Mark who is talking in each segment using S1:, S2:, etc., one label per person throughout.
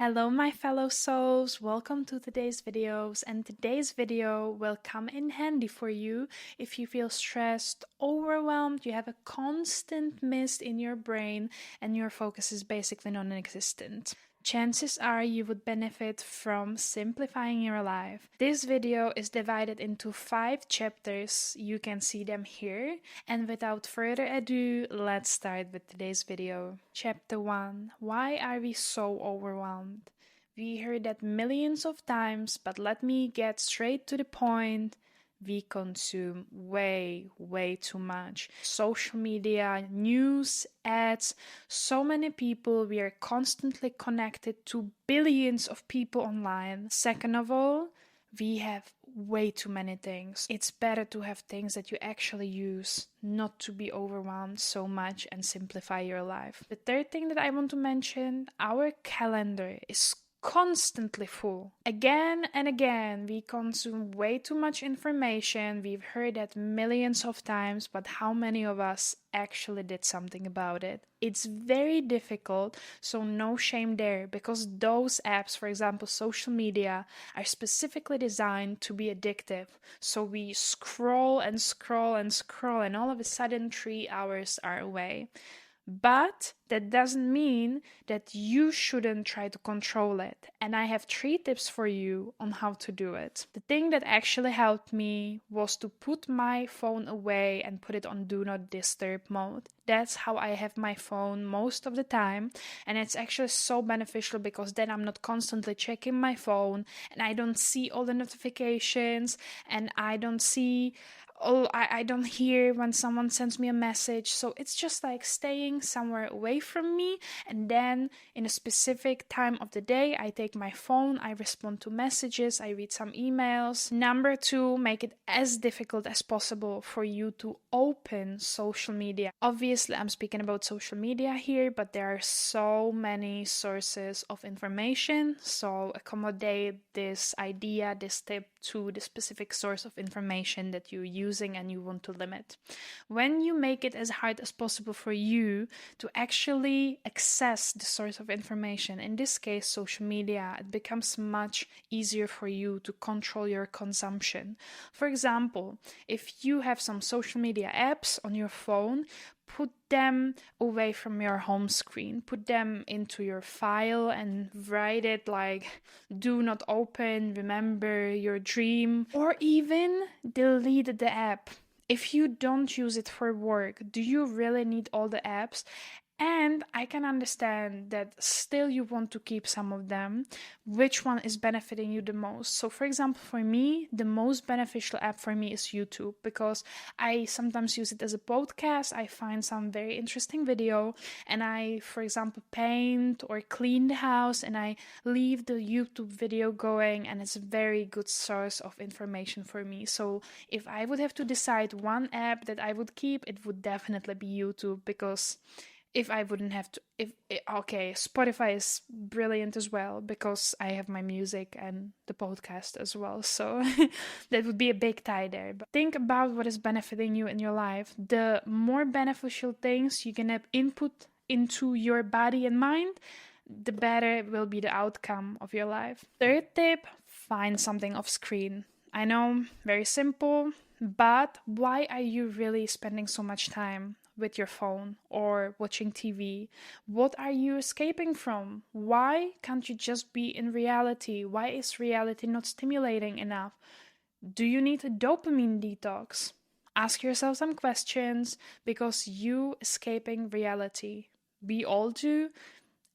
S1: Hello, my fellow souls. Welcome to today's videos. And today's video will come in handy for you if you feel stressed, overwhelmed, you have a constant mist in your brain, and your focus is basically non existent. Chances are you would benefit from simplifying your life. This video is divided into 5 chapters. You can see them here. And without further ado, let's start with today's video. Chapter 1. Why are we so overwhelmed? We heard that millions of times, but let me get straight to the point. We consume way too much. Social media, news, ads, so many people, we are constantly connected to billions of people online. Second of all, we have way too many things. It's better to have things that you actually use, not to be overwhelmed so much and simplify your life. The third thing that I want to mention, our calendar is constantly full. Again and again, we consume way too much information. We've heard that millions of times, but how many of us actually did something about it? It's very difficult, so no shame there, because those apps, for example, social media, are specifically designed to be addictive. So we scroll and scroll and scroll, and all of a sudden 3 hours are away. But that doesn't mean that you shouldn't try to control it. And I have 3 tips for you on how to do it. The thing that actually helped me was to put my phone away and put it on do not disturb mode. That's how I have my phone most of the time. And it's actually so beneficial because then I'm not constantly checking my phone and I don't see all the notifications and I don't see I don't hear when someone sends me a message. So it's just like staying somewhere away from me. And then in a specific time of the day, I take my phone, I respond to messages, I read some emails. Number 2, make it as difficult as possible for you to open social media. Obviously, I'm speaking about social media here, but there are so many sources of information. So accommodate this idea, this tip to the specific source of information that you're using and you want to limit. When you make it as hard as possible for you to actually access the source of information, in this case social media, it becomes much easier for you to control your consumption. For example, if you have some social media apps on your phone, put them away from your home screen. Put them into your file and write it like do not open, remember your dream, or even delete the app. If you don't use it for work, do you really need all the apps? And I can understand that still you want to keep some of them. Which one is benefiting you the most? So, for example, for me, the most beneficial app for me is YouTube because I sometimes use it as a podcast. I find some very interesting video and I, for example, paint or clean the house and I leave the YouTube video going, and it's a very good source of information for me. So, if I would have to decide one app that I would keep, it would definitely be YouTube because if I wouldn't have to, okay, Spotify is brilliant as well because I have my music and the podcast as well. So that would be a big tie there. But think about what is benefiting you in your life. The more beneficial things you can have input into your body and mind, the better will be the outcome of your life. Third tip, find something off screen. I know, very simple, but why are you really spending so much time with your phone or watching TV? What are you escaping from? Why can't you just be in reality? Why is reality not stimulating enough? Do you need a dopamine detox? Ask yourself some questions because you escaping reality. We all do,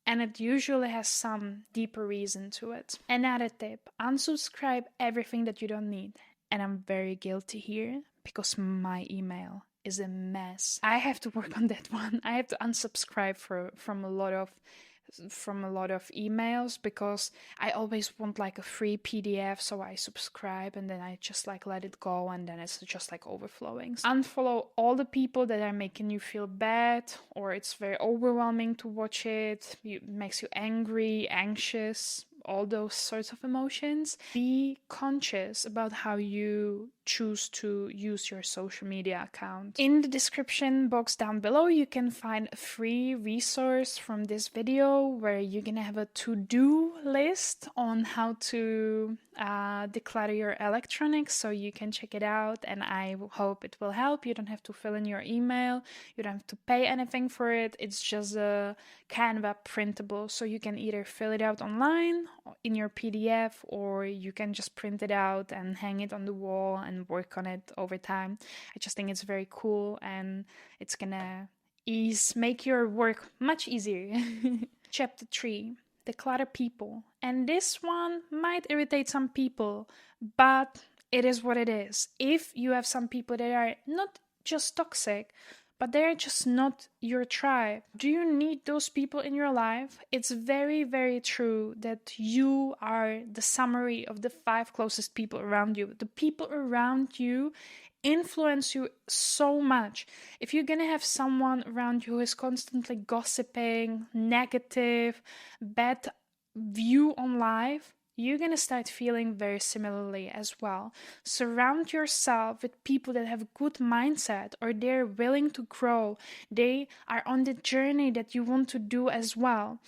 S1: and it usually has some deeper reason to it. Another tip, unsubscribe everything that you don't need. And I'm very guilty here because my email is a mess. I have to work on that one. I have to unsubscribe from a lot of emails because I always want like a free PDF, so I subscribe and then I just like let it go and then it's just like overflowing. Unfollow all the people that are making you feel bad or it's very overwhelming to watch it. It makes you angry, anxious, all those sorts of emotions. Be conscious about how you choose to use your social media account. In the description box down below, you can find a free resource from this video where you're gonna have a to-do list on how to declutter your electronics, so you can check it out, and I hope it will help. You don't have to fill in your email, you don't have to pay anything for it. It's just a Canva printable, so you can either fill it out online in your PDF, or you can just print it out and hang it on the wall and work on it over time. I just think it's very cool, and it's gonna make your work much easier. Chapter 3. Declutter people. And this one might irritate some people, but it is what it is. If you have some people that are not just toxic, but they're just not your tribe, do you need those people in your life? It's very, very true that you are the summary of the 5 closest people around you. The people around you influence you so much. If you're gonna have someone around you who is constantly gossiping, negative, bad view on life, you're gonna start feeling very similarly as well. Surround yourself with people that have a good mindset, or they're willing to grow. They are on the journey that you want to do as well.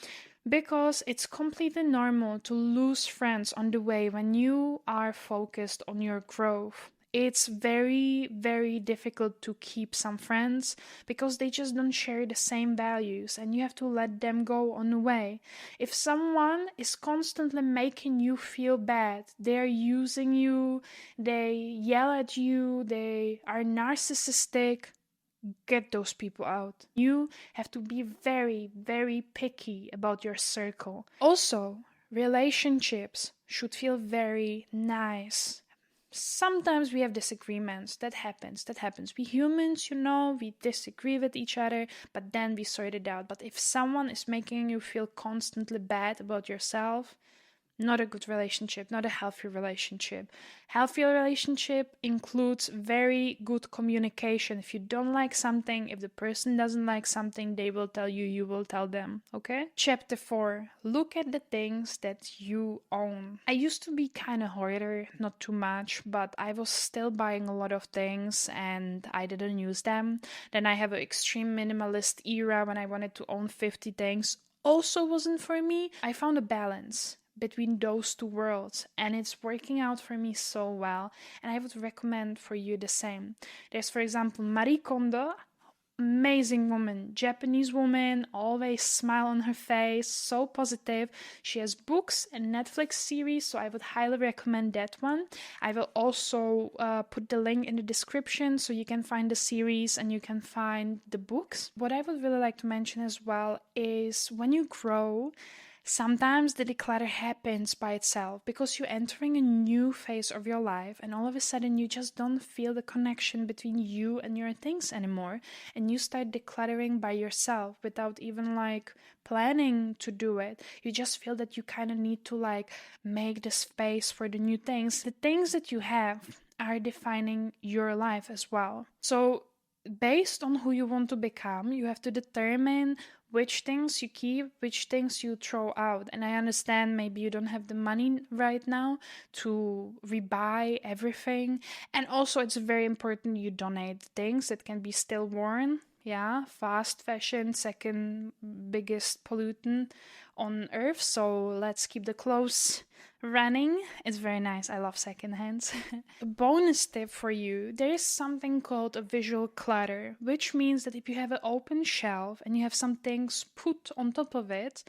S1: Because it's completely normal to lose friends on the way when you are focused on your growth. It's very, very difficult to keep some friends because they just don't share the same values, and you have to let them go on the way. If someone is constantly making you feel bad, they're using you, they yell at you, they are narcissistic, get those people out. You have to be very, very picky about your circle. Also, relationships should feel very nice. Sometimes we have disagreements. That happens. We humans, we disagree with each other, but then we sort it out. But if someone is making you feel constantly bad about yourself, not a good relationship, not a healthy relationship. Healthy relationship includes very good communication. If you don't like something, if the person doesn't like something, they will tell you, you will tell them, okay? Chapter 4. Look at the things that you own. I used to be kind of hoarder, not too much, but I was still buying a lot of things and I didn't use them. Then I have an extreme minimalist era when I wanted to own 50 things. Also wasn't for me. I found a balance between those two worlds, and it's working out for me so well, and I would recommend for you the same. There's, for example, Marie Kondo, amazing woman, Japanese woman, always smile on her face, so positive. She has books and Netflix series, so I would highly recommend that one. I will also put the link in the description so you can find the series and you can find the books. What I would really like to mention as well is when you grow, sometimes the declutter happens by itself because you're entering a new phase of your life, and all of a sudden you just don't feel the connection between you and your things anymore, and you start decluttering by yourself without even planning to do it. You just feel that you kind of need to make the space for the new things. The things that you have are defining your life as well. So based on who you want to become, you have to determine which things you keep, which things you throw out. And I understand maybe you don't have the money right now to rebuy everything. And also it's very important you donate things that can be still worn. Yeah, fast fashion, second biggest pollutant on earth. So let's keep the clothes running. It's very nice. I love secondhands. A bonus tip for you, there is something called a visual clutter, which means that if you have an open shelf and you have some things put on top of it,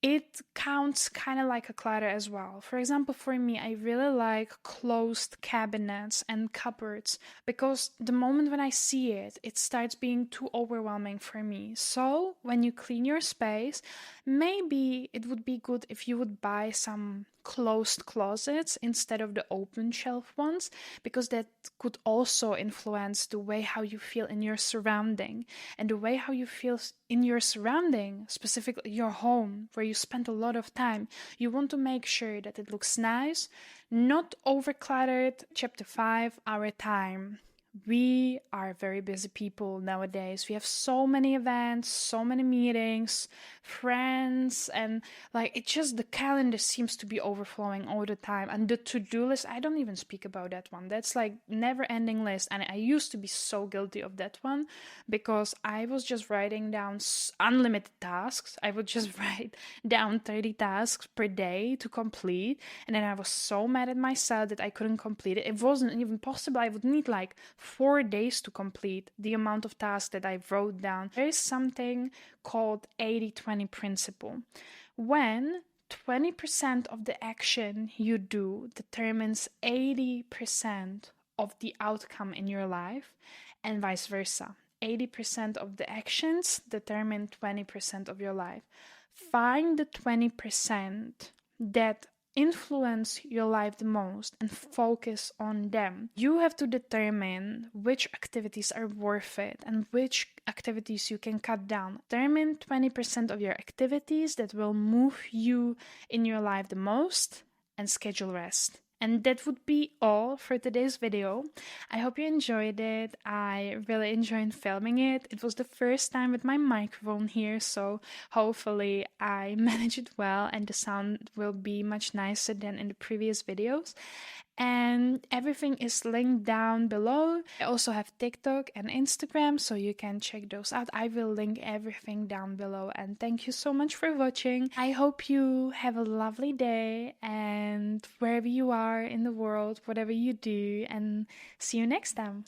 S1: it counts kind of like a clutter as well. For example, for me, I really like closed cabinets and cupboards because the moment when I see it, it starts being too overwhelming for me. So when you clean your space, maybe it would be good if you would buy some closed closets instead of the open shelf ones, because that could also influence the way how you feel in your surrounding, and the way how you feel in your surrounding, specifically your home where you spend a lot of time. You want to make sure that it looks nice, not over cluttered. Chapter 5, our time. We are very busy people nowadays. We have so many events, so many meetings, friends, and like it just the calendar seems to be overflowing all the time. And the to-do list, I don't even speak about that one. That's like never-ending list. And I used to be so guilty of that one because I was just writing down unlimited tasks. I would just write down 30 tasks per day to complete. And then I was so mad at myself that I couldn't complete it. It wasn't even possible. I would need like 4 days to complete the amount of tasks that I wrote down. There is something called 80-20 principle. When 20% of the action you do determines 80% of the outcome in your life, and vice versa. 80% of the actions determine 20% of your life. Find the 20% that influence your life the most and focus on them. You have to determine which activities are worth it and which activities you can cut down. Determine 20% of your activities that will move you in your life the most and schedule rest. And that would be all for today's video. I hope you enjoyed it. I really enjoyed filming it. It was the first time with my microphone here, so hopefully I managed it well and the sound will be much nicer than in the previous videos. And everything is linked down below. I also have TikTok and Instagram, so you can check those out. I will link everything down below. And thank you so much for watching. I hope you have a lovely day, and wherever you are in the world, whatever you do, and see you next time.